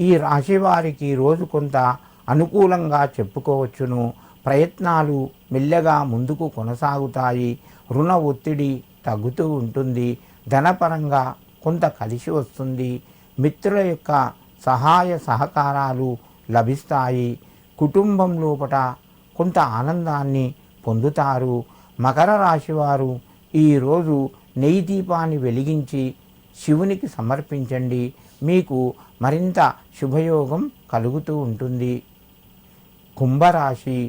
ఈ రాశి వారికి రోజు కొంత అనుకూలంగా చెప్పుకోవచ్చును. ప్రయత్నాలు మెల్లగా ముందుకు కొనసాగుతాయి. రుణ ఒత్తిడి తగ్గుతూ ఉంటుంది. ధనపరంగా కొంత కలిసి వస్తుంది. మిత్రుల యొక్క సహాయ సహకారాలు లభిస్తాయి. కుటుంబం లోపట కొంత ఆనందాన్ని పొందుతారు. మకర రాశి వారు ఈరోజు నెయ్యి దీపాన్ని వెలిగించి శివునికి సమర్పించండి. మీకు మరింత శుభయోగం కలుగుతూ ఉంటుంది. కుంభరాశి.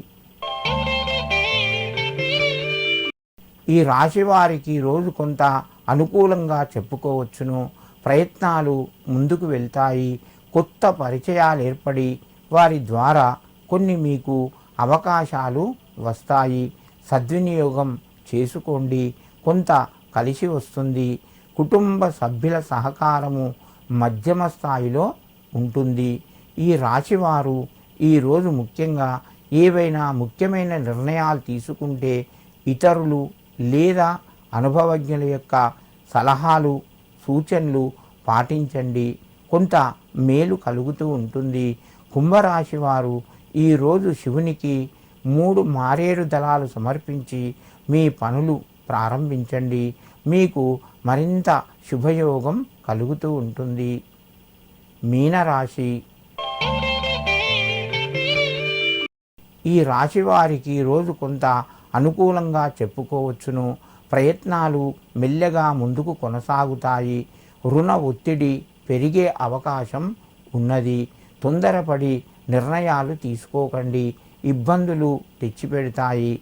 ఈ రాశి వారికి రోజు కొంత అనుకూలంగా చెప్పుకోవచ్చును. ప్రయత్నాలు ముందుకు వెళ్తాయి. కొత్త పరిచయాలు ఏర్పడి వారి ద్వారా కొన్ని మీకు అవకాశాలు వస్తాయి. సద్వినియోగం చేసుకోండి. కొంత కలిసి వస్తుంది. కుటుంబ సభ్యుల సహకారము మధ్యమ స్థాయిలో ఉంటుంది. ఈ రాశివారు ఈరోజు ముఖ్యంగా ఏవైనా ముఖ్యమైన నిర్ణయాలు తీసుకుంటే ఇతరులు లేదా అనుభవజ్ఞుల యొక్క సలహాలు సూచనలు పాటించండి. కొంత మేలు కలుగుతూ ఉంటుంది. కుంభరాశి వారు ఈరోజు శివునికి 3 మారేడు దళాలు సమర్పించి మీ పనులు ప్రారంభించండి. మీకు మరింత శుభయోగం కలుగుతూ ఉంటుంది. మీనరాశి. ఈ రాశి వారికి రోజు కొంత అనుకూలంగా చెప్పుకోవచ్చును. ప్రయత్నాలు మెల్లగా ముందుకు కొనసాగుతాయి. రుణ ఒత్తిడి పెరిగే అవకాశం ఉన్నది. తొందరపడి నిర్ణయాలు తీసుకోకండి. ఇబ్బందులు తెచ్చిపెడతాయి.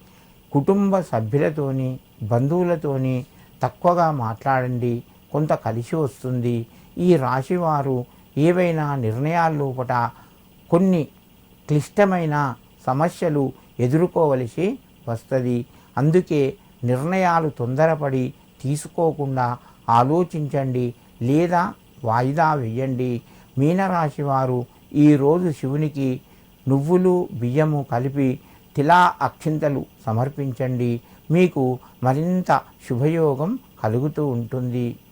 కుటుంబ సభ్యులతోని బంధువులతోని తక్కువగా మాట్లాడండి. కొంత కలిసి వస్తుంది. ఈ రాశివారు ఏవైనా నిర్ణయాల లోపట కొన్ని క్లిష్టమైన సమస్యలు ఎదుర్కోవలసి వస్తుంది. అందుకే నిర్ణయాలు తొందరపడి తీసుకోకుండా ఆలోచించండి లేదా వాయిదా వేయండి. మీనరాశి వారు ఈరోజు శివునికి నువ్వులు బియ్యము కలిపి తిలా అక్షింతలు సమర్పించండి. మీకు మరింత శుభయోగం కలుగుతూ ఉంటుంది.